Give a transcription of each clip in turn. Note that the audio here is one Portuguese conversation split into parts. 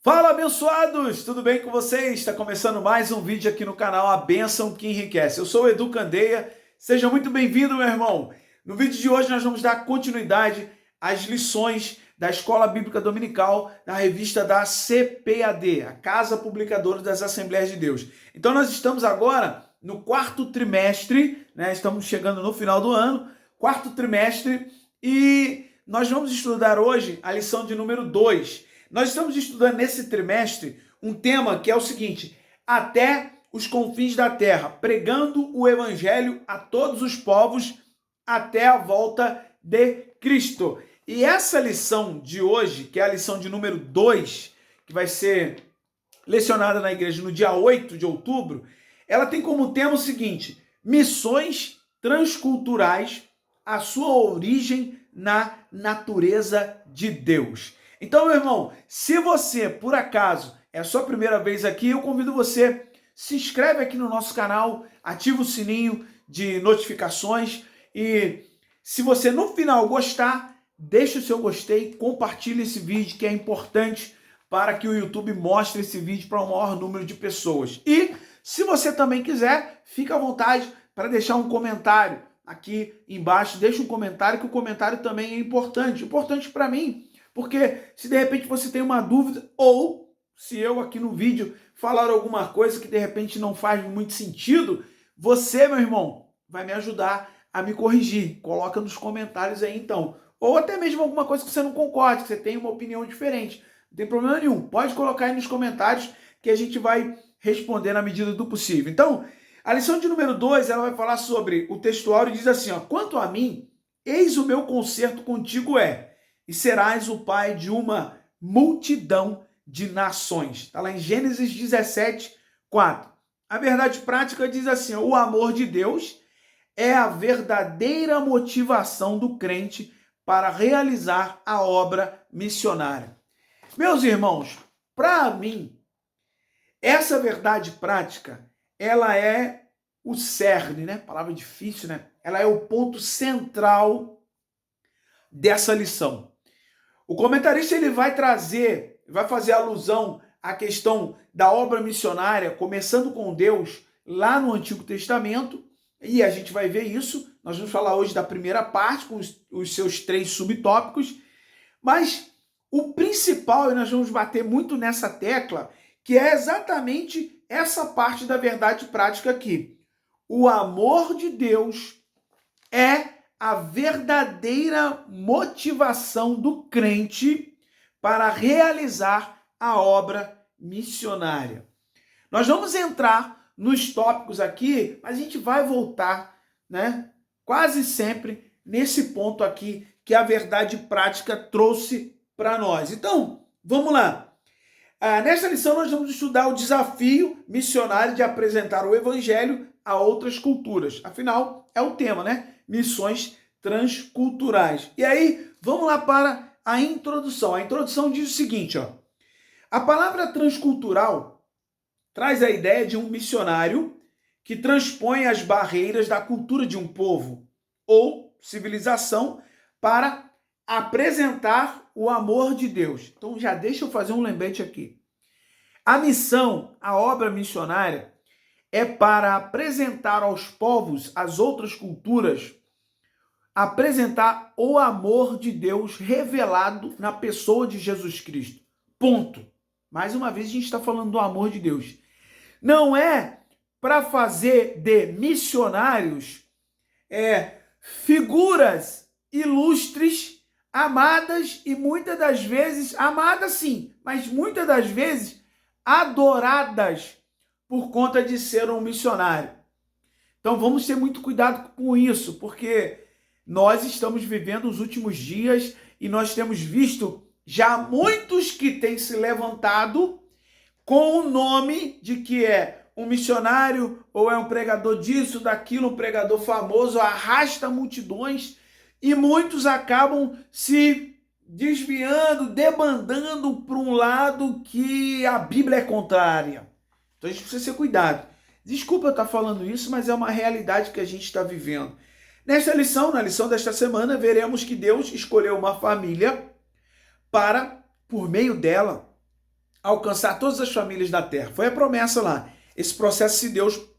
Fala, abençoados! Tudo bem com vocês? Está começando mais um vídeo aqui no canal A Bênção que Enriquece. Eu sou o Edu Candeia, seja muito bem-vindo, meu irmão! No vídeo de hoje nós vamos dar continuidade às lições da Escola Bíblica Dominical na revista da CPAD, a Casa Publicadora das Assembleias de Deus. Então nós estamos agora no quarto trimestre, né? Estamos chegando no final do ano, quarto trimestre, e nós vamos estudar hoje a lição de número 2. Nós estamos estudando nesse trimestre um tema que é o seguinte: até os confins da terra, pregando o evangelho a todos os povos até a volta de Cristo. E essa lição de hoje, que é a lição de número 2, que vai ser lecionada na igreja no dia 8 de outubro, ela tem como tema o seguinte: missões transculturais, a sua origem na natureza de Deus. Então, meu irmão, se você, por acaso, é a sua primeira vez aqui, eu convido você, se inscreve aqui no nosso canal, ativa o sininho de notificações e se você no final gostar, deixa o seu gostei, compartilhe esse vídeo que é importante para que o YouTube mostre esse vídeo para o maior número de pessoas. E se você também quiser, fica à vontade para deixar um comentário aqui embaixo, deixa um comentário que o comentário também é importante para mim. Porque se de repente você tem uma dúvida, ou se eu aqui no vídeo falar alguma coisa que de repente não faz muito sentido, você, meu irmão, vai me ajudar a me corrigir. Coloca nos comentários aí então. Ou até mesmo alguma coisa que você não concorde, que você tem uma opinião diferente. Não tem problema nenhum. Pode colocar aí nos comentários que a gente vai responder na medida do possível. Então, a lição de número 2, ela vai falar sobre o textuário e diz assim, ó: quanto a mim, eis o meu concerto contigo e serás o pai de uma multidão de nações. Está lá em Gênesis 17, 4. A verdade prática diz assim: o amor de Deus é a verdadeira motivação do crente para realizar a obra missionária. Meus irmãos, para mim, essa verdade prática, ela é o cerne, né? Palavra difícil, né? Ela é o ponto central dessa lição. O comentarista ele vai fazer alusão à questão da obra missionária, começando com Deus lá no Antigo Testamento, e a gente vai ver isso. Nós vamos falar hoje da primeira parte, com os seus 3 subtópicos, mas o principal, e nós vamos bater muito nessa tecla, que é exatamente essa parte da verdade prática aqui. O amor de Deus é a verdadeira motivação do crente para realizar a obra missionária. Nós vamos entrar nos tópicos aqui, mas a gente vai voltar, né, quase sempre nesse ponto aqui que a verdade prática trouxe para nós. Então, vamos lá. Nesta lição nós vamos estudar o desafio missionário de apresentar o evangelho a outras culturas. Afinal, é o tema, né? Missões transculturais. E aí, vamos lá para a introdução. A introdução diz o seguinte, ó: a palavra transcultural traz a ideia de um missionário que transpõe as barreiras da cultura de um povo ou civilização para apresentar o amor de Deus. Então, já deixa eu fazer um lembrete aqui. A missão, a obra missionária, é para apresentar aos povos, às outras culturas, apresentar o amor de Deus revelado na pessoa de Jesus Cristo. Ponto. Mais uma vez a gente está falando do amor de Deus. Não é para fazer de missionários figuras ilustres, amadas e muitas das vezes, amadas sim, mas muitas das vezes adoradas por conta de ser um missionário. Então vamos ter muito cuidado com isso, porque nós estamos vivendo os últimos dias e nós temos visto já muitos que têm se levantado com o nome de que é um missionário ou é um pregador disso, daquilo, um pregador famoso, arrasta multidões e muitos acabam se desviando, debandando para um lado que a Bíblia é contrária. Então a gente precisa ter cuidado. Desculpa eu estar falando isso, mas é uma realidade que a gente está vivendo. Nesta lição, na lição desta semana, veremos que Deus escolheu uma família para, por meio dela, alcançar todas as famílias da terra. Foi a promessa lá. Esse processo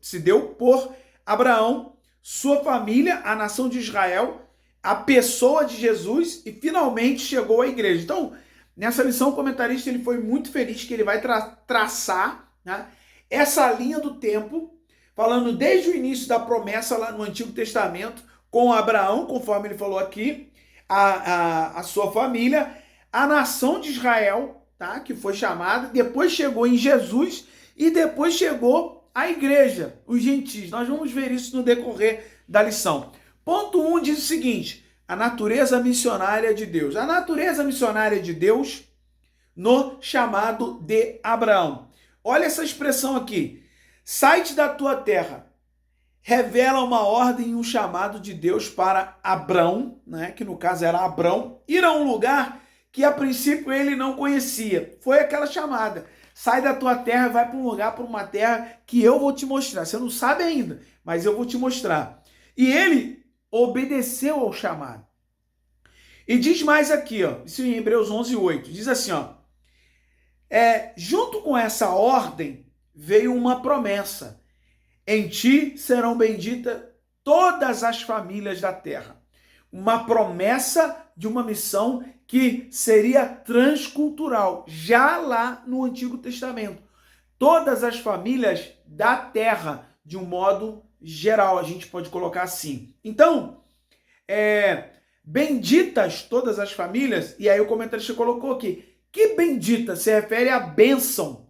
se deu por Abraão, sua família, a nação de Israel, a pessoa de Jesus e finalmente chegou à igreja. Então, nessa lição, o comentarista ele foi muito feliz que ele vai traçar, né, essa linha do tempo, falando desde o início da promessa lá no Antigo Testamento, com Abraão, conforme ele falou aqui, a sua família, a nação de Israel, tá, que foi chamada, depois chegou em Jesus e depois chegou a igreja, os gentios. Nós vamos ver isso no decorrer da lição. Ponto 1 diz o seguinte: a natureza missionária de Deus. A natureza missionária de Deus no chamado de Abraão. Olha essa expressão aqui. Sai-te da tua terra. Revela uma ordem e um chamado de Deus para Abrão, né, que no caso era Abrão, ir a um lugar que a princípio ele não conhecia. Foi aquela chamada. Sai da tua terra e vai para um lugar, para uma terra que eu vou te mostrar. Você não sabe ainda, mas eu vou te mostrar. E ele obedeceu ao chamado. E diz mais aqui, ó, isso em Hebreus 11:8, diz assim, ó, junto com essa ordem veio uma promessa. Em ti serão benditas todas as famílias da terra. Uma promessa de uma missão que seria transcultural, já lá no Antigo Testamento. Todas as famílias da terra, de um modo geral, a gente pode colocar assim. Então, benditas todas as famílias, e aí o comentarista colocou aqui, que bendita se refere à bênção.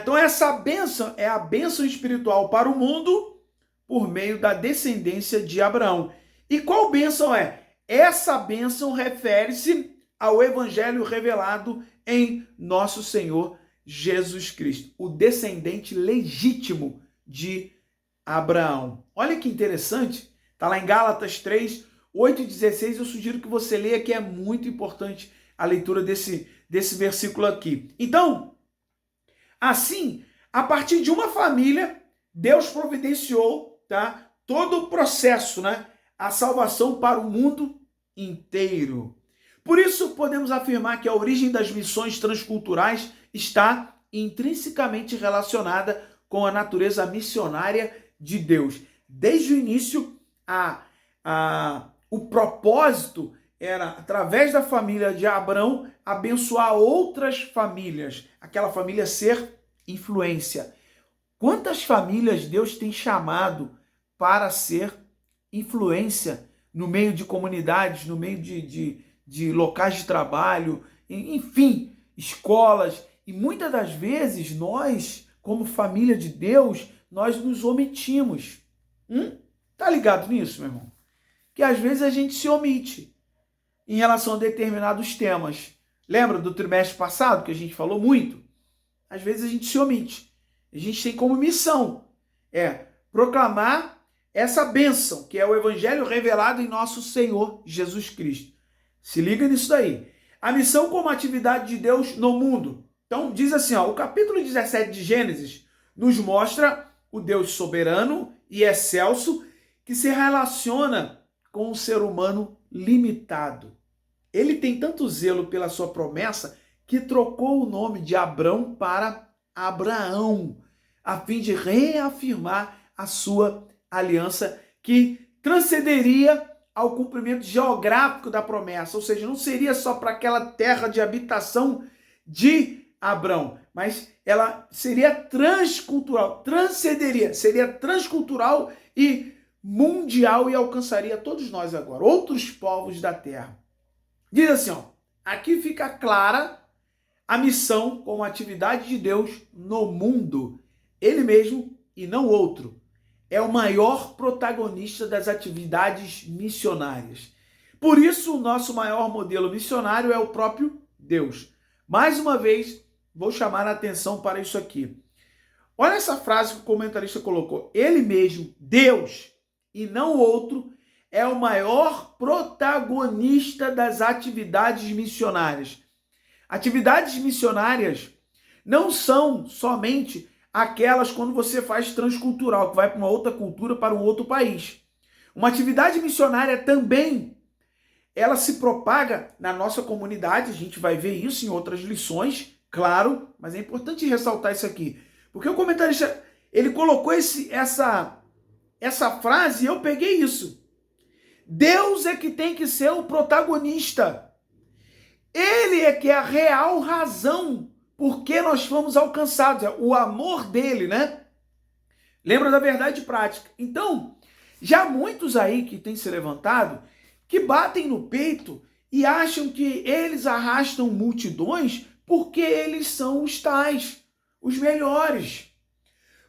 Então essa bênção é a bênção espiritual para o mundo por meio da descendência de Abraão. E qual bênção é? Essa bênção refere-se ao evangelho revelado em nosso Senhor Jesus Cristo, o descendente legítimo de Abraão. Olha que interessante, está lá em Gálatas 3, 8 e 16, eu sugiro que você leia, que é muito importante a leitura desse versículo aqui. Então, assim, a partir de uma família, Deus providenciou, tá, todo o processo, né, a salvação para o mundo inteiro. Por isso, podemos afirmar que a origem das missões transculturais está intrinsecamente relacionada com a natureza missionária de Deus. Desde o início, o propósito era, através da família de Abraão, abençoar outras famílias, aquela família ser influência. Quantas famílias Deus tem chamado para ser influência no meio de comunidades, no meio de locais de trabalho, enfim, escolas. E muitas das vezes nós, como família de Deus, nós nos omitimos. Tá ligado nisso, meu irmão? Que às vezes a gente se omite em relação a determinados temas. Lembra do trimestre passado que a gente falou muito? Às vezes a gente se omite. A gente tem como missão proclamar essa bênção, que é o evangelho revelado em nosso Senhor Jesus Cristo. Se liga nisso daí. A missão como atividade de Deus no mundo. Então diz assim, ó, o capítulo 17 de Gênesis nos mostra o Deus soberano e excelso que se relaciona com o ser humano limitado. Ele tem tanto zelo pela sua promessa que trocou o nome de Abrão para Abraão, a fim de reafirmar a sua aliança que transcenderia ao cumprimento geográfico da promessa, ou seja, não seria só para aquela terra de habitação de Abrão, mas ela seria transcultural, seria transcultural e mundial e alcançaria todos nós agora, outros povos da terra. Diz assim, ó, aqui fica clara a missão como atividade de Deus no mundo. Ele mesmo e não outro é o maior protagonista das atividades missionárias. Por isso, o nosso maior modelo missionário é o próprio Deus. Mais uma vez, vou chamar a atenção para isso aqui. Olha essa frase que o comentarista colocou. Ele mesmo, Deus, e não outro, é o maior protagonista das atividades missionárias. Atividades missionárias não são somente aquelas quando você faz transcultural, que vai para uma outra cultura, para um outro país. Uma atividade missionária também, ela se propaga na nossa comunidade, a gente vai ver isso em outras lições, Claro, mas é importante ressaltar isso aqui. Porque o comentarista, ele colocou essa frase e eu peguei isso. Deus é que tem que ser o protagonista. Ele é que é a real razão por que nós fomos alcançados. É o amor dele, né? Lembra da verdade prática. Então, já muitos aí que têm se levantado, que batem no peito e acham que eles arrastam multidões porque eles são os tais, os melhores.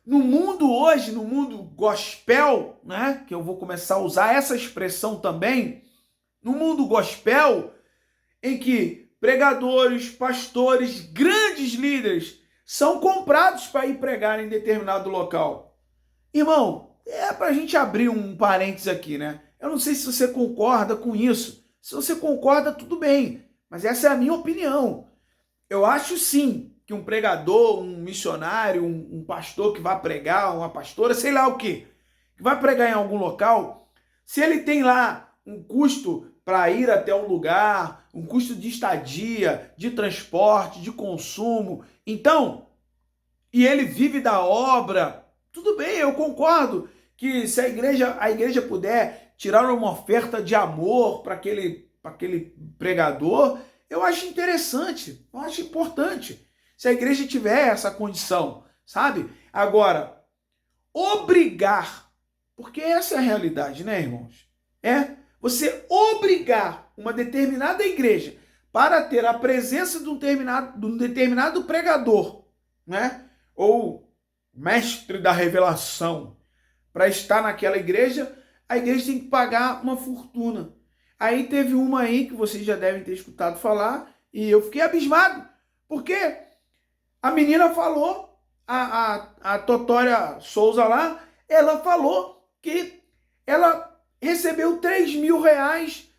No mundo hoje, no mundo gospel, né, que eu vou começar a usar essa expressão também, no mundo gospel, em que pregadores, pastores, grandes líderes são comprados para ir pregar em determinado local. Irmão, é para a gente abrir um parênteses aqui, né? Eu não sei se você concorda com isso. Se você concorda, tudo bem. Mas essa é a minha opinião. Eu acho sim que um pregador, um missionário, um pastor que vai pregar, uma pastora, sei lá o quê, que vai pregar em algum local, se ele tem lá um custo para ir até um lugar, um custo de estadia, de transporte, de consumo, então, e ele vive da obra, tudo bem, eu concordo que se a igreja puder tirar uma oferta de amor para aquele pregador, eu acho interessante, eu acho importante. Se a igreja tiver essa condição, sabe? Agora, obrigar, porque essa é a realidade, né, irmãos? Você obrigar uma determinada igreja para ter a presença de um determinado pregador, né? Ou mestre da revelação, para estar naquela igreja, a igreja tem que pagar uma fortuna. Aí teve uma aí que vocês já devem ter escutado falar, e eu fiquei abismado, porque a menina falou, a Totória Souza lá, ela falou que ela recebeu 3 mil reais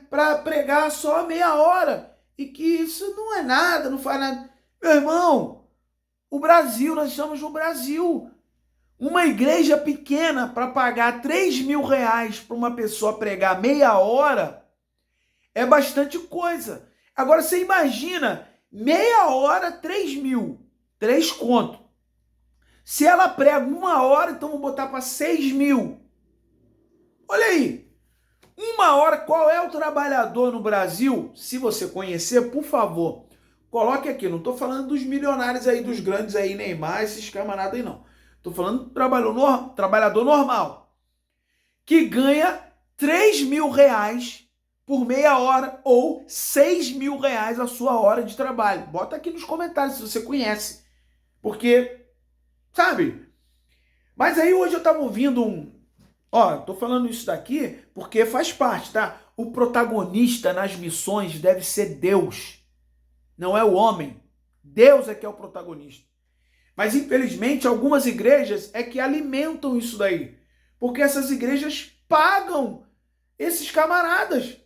para pregar só meia hora, e que isso não é nada, não faz nada. Meu irmão, o Brasil, nós estamos no Brasil. Uma igreja pequena para pagar 3 mil reais para uma pessoa pregar meia hora é bastante coisa. Agora você imagina, meia hora, 3 mil, 3 conto. Se ela prega 1 hora, então vou botar para 6 mil. Olha aí, 1 hora, qual é o trabalhador no Brasil? Se você conhecer, por favor, coloque aqui, não estou falando dos milionários aí, dos grandes aí, Neymar, esses camaradas aí não. Estou falando do trabalhador normal, que ganha 3 mil reais por meia hora ou 6 mil reais a sua hora de trabalho. Bota aqui nos comentários se você conhece, porque, sabe? Mas aí hoje eu estava ouvindo tô falando isso daqui porque faz parte, tá? O protagonista nas missões deve ser Deus, não é o homem. Deus é que é o protagonista. Mas, infelizmente, algumas igrejas é que alimentam isso daí. Porque essas igrejas pagam esses camaradas.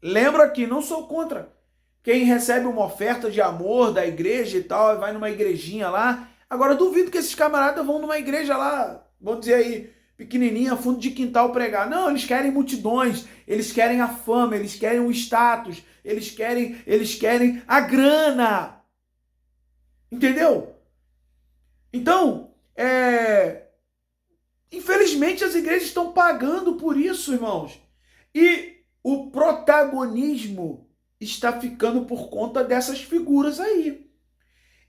Lembro aqui, não sou contra quem recebe uma oferta de amor da igreja e tal, vai numa igrejinha lá. Agora, duvido que esses camaradas vão numa igreja lá, vamos dizer aí, pequenininha, fundo de quintal pregar. Não, eles querem multidões, eles querem a fama, eles querem o status, eles querem a grana. Entendeu? Então, infelizmente as igrejas estão pagando por isso, irmãos. E o protagonismo está ficando por conta dessas figuras aí.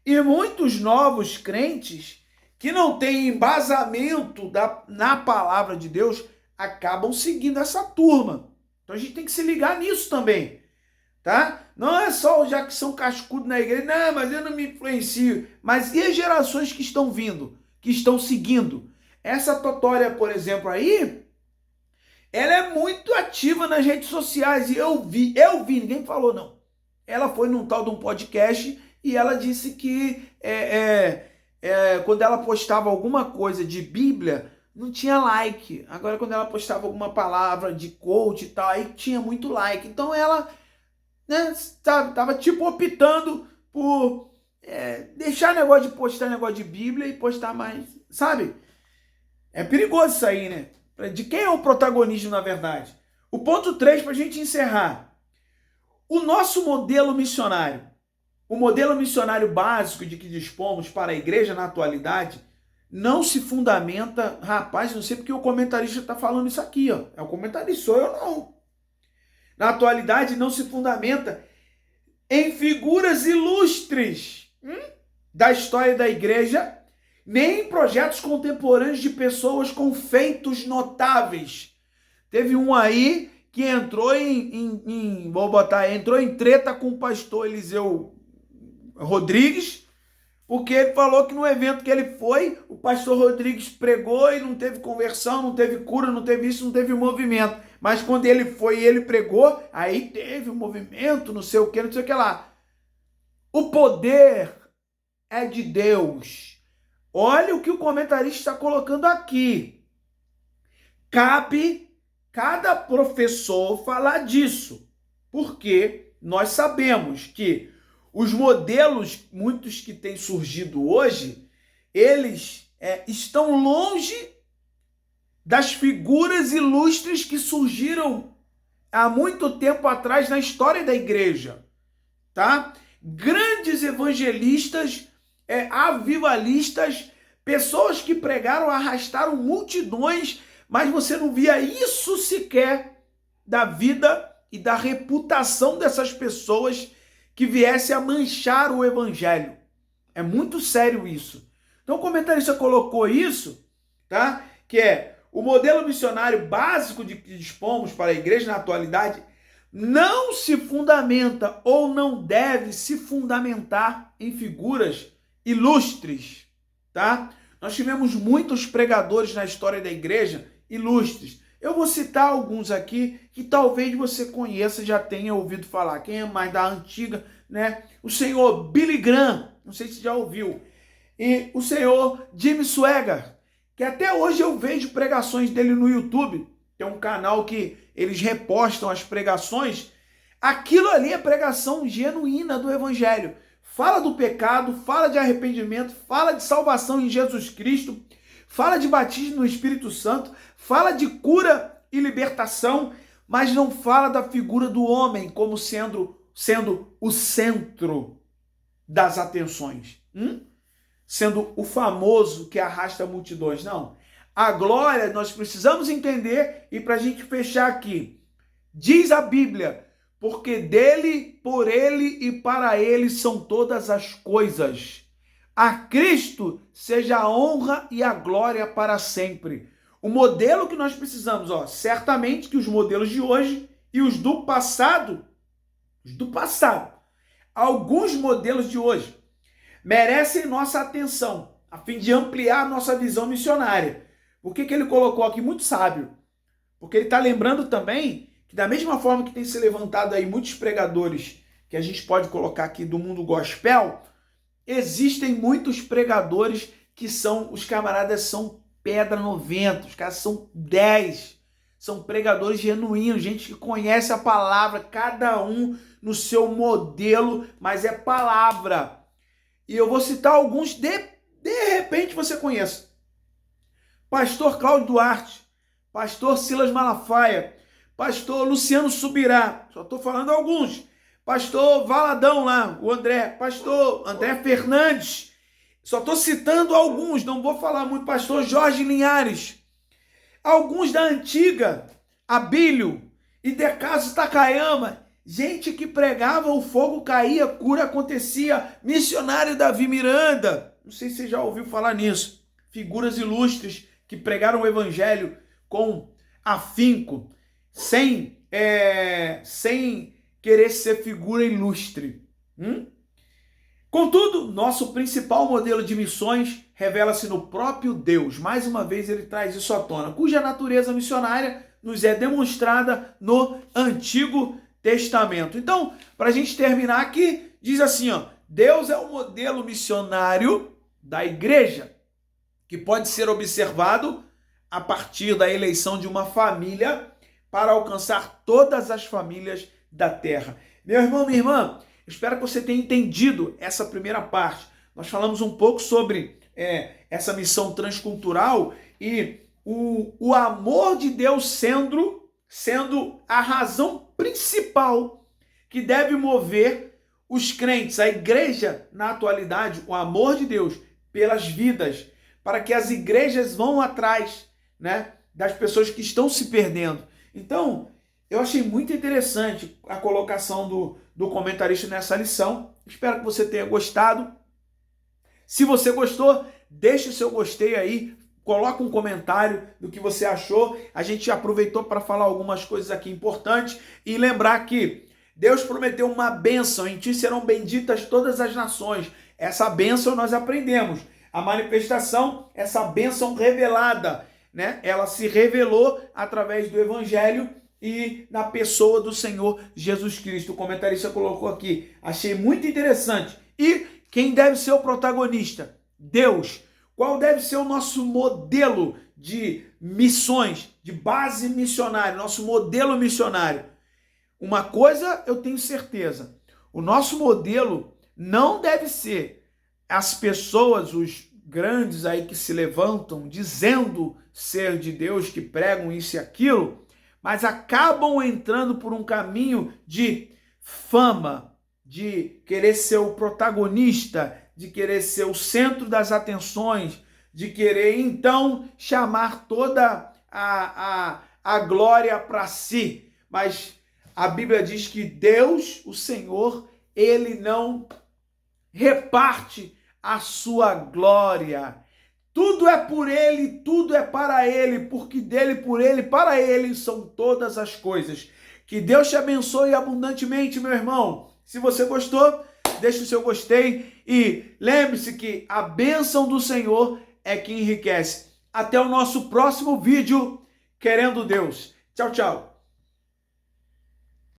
E muitos novos crentes que não têm embasamento na palavra de Deus acabam seguindo essa turma. Então a gente tem que se ligar nisso também. Tá? Não é só já que são cascudos na igreja, não, mas eu não me influencio. Mas e as gerações que estão vindo, que estão seguindo? Essa Totória, por exemplo, aí, ela é muito ativa nas redes sociais. E eu vi, ninguém falou não. Ela foi num tal de um podcast e ela disse que quando ela postava alguma coisa de Bíblia, não tinha like. Agora, quando ela postava alguma palavra de coach e tal, aí tinha muito like. Então ela... tava tipo optando por deixar negócio de postar negócio de Bíblia e postar mais, sabe? É perigoso isso aí, né? De quem é o protagonismo, na verdade? O ponto 3, para a gente encerrar. O nosso modelo missionário. o modelo missionário básico de que dispomos para a igreja na atualidade não se fundamenta, rapaz, não sei porque o comentarista está falando isso aqui, ó. É o comentarista, sou eu não. Na atualidade não se fundamenta em figuras ilustres da história da igreja, nem em projetos contemporâneos de pessoas com feitos notáveis. Teve um aí que entrou entrou em treta com o pastor Eliseu Rodrigues, porque ele falou que no evento que ele foi, o pastor Rodrigues pregou e não teve conversão, não teve cura, não teve isso, não teve movimento. Mas quando ele foi e ele pregou, aí teve um movimento, não sei o que, não sei o que lá. O poder é de Deus. Olha o que o comentarista está colocando aqui. Cabe cada professor falar disso, porque nós sabemos que os modelos, muitos que têm surgido hoje, eles estão longe das figuras ilustres que surgiram há muito tempo atrás na história da igreja, tá? Grandes evangelistas, avivalistas, pessoas que pregaram, arrastaram multidões, mas você não via isso sequer da vida e da reputação dessas pessoas que viesse a manchar o evangelho. É muito sério isso. Então o comentarista colocou isso, tá? Que é o modelo missionário básico de que dispomos para a igreja na atualidade não se fundamenta ou não deve se fundamentar em figuras ilustres, tá? Nós tivemos muitos pregadores na história da igreja ilustres. Eu vou citar alguns aqui que talvez você conheça, já tenha ouvido falar. Quem é mais da antiga, né? O senhor Billy Graham, não sei se já ouviu. E o senhor Jimmy Swaggart, que até hoje eu vejo pregações dele no YouTube. Tem um canal que eles repostam as pregações. Aquilo ali é pregação genuína do evangelho. Fala do pecado, fala de arrependimento, fala de salvação em Jesus Cristo, fala de batismo no Espírito Santo, fala de cura e libertação, mas não fala da figura do homem como sendo o centro das atenções. Sendo o famoso que arrasta multidões. Não. A glória nós precisamos entender, e para a gente fechar aqui, diz a Bíblia, porque dele, por ele e para ele são todas as coisas. A Cristo seja a honra e a glória para sempre. O modelo que nós precisamos, certamente que os modelos de hoje e os do passado, alguns modelos de hoje merecem nossa atenção, a fim de ampliar nossa visão missionária. Por que ele colocou aqui? Muito sábio. Porque ele está lembrando também que da mesma forma que tem se levantado aí muitos pregadores, que a gente pode colocar aqui do mundo gospel, existem muitos pregadores que os camaradas são pedra 90, os caras são 10, são pregadores genuínos, gente que conhece a palavra, cada um no seu modelo, mas é palavra. E eu vou citar alguns, de repente você conhece. Pastor Cláudio Duarte, pastor Silas Malafaia, pastor Luciano Subirá, só estou falando alguns. Pastor Valadão lá, o André, pastor André Fernandes, só estou citando alguns, não vou falar muito. Pastor Jorge Linhares, alguns da antiga, Abílio e Decaso Takayama, gente que pregava, o fogo caía, cura acontecia. Missionário Davi Miranda, não sei se você já ouviu falar nisso. Figuras ilustres que pregaram o evangelho com afinco, sem querer ser figura ilustre. Contudo, nosso principal modelo de missões revela-se no próprio Deus. Mais uma vez ele traz isso à tona, cuja natureza missionária nos é demonstrada no Antigo Testamento. Então, para a gente terminar aqui, diz assim, Deus é o modelo missionário da igreja, que pode ser observado a partir da eleição de uma família para alcançar todas as famílias da terra. Meu irmão, minha irmã, espero que você tenha entendido essa primeira parte. Nós falamos um pouco sobre essa missão transcultural e o amor de Deus sendo a razão principal que deve mover os crentes, a igreja na atualidade, o amor de Deus pelas vidas, para que as igrejas vão atrás, né, das pessoas que estão se perdendo. Então, eu achei muito interessante a colocação do comentarista nessa lição. Espero que você tenha gostado. Se você gostou, deixe o seu gostei aí, coloca um comentário do que você achou. A gente aproveitou para falar algumas coisas aqui importantes e lembrar que Deus prometeu uma bênção, em ti serão benditas todas as nações. Essa bênção nós aprendemos. A manifestação, essa bênção revelada, né? Ela se revelou através do Evangelho e na pessoa do Senhor Jesus Cristo. O comentarista colocou aqui. Achei muito interessante. E quem deve ser o protagonista? Deus. Qual deve ser o nosso modelo de missões, de base missionária, nosso modelo missionário? Uma coisa eu tenho certeza, o nosso modelo não deve ser as pessoas, os grandes aí que se levantam dizendo ser de Deus, que pregam isso e aquilo, mas acabam entrando por um caminho de fama, de querer ser o protagonista, de querer ser o centro das atenções, de querer então chamar toda a glória para si. Mas a Bíblia diz que Deus, o Senhor, ele não reparte a sua glória. Tudo é por ele, tudo é para ele, porque dele, por ele, para ele são todas as coisas. Que Deus te abençoe abundantemente, meu irmão. Se você gostou, deixe o seu gostei e lembre-se que a bênção do Senhor é que enriquece. Até o nosso próximo vídeo, querendo Deus. Tchau, tchau.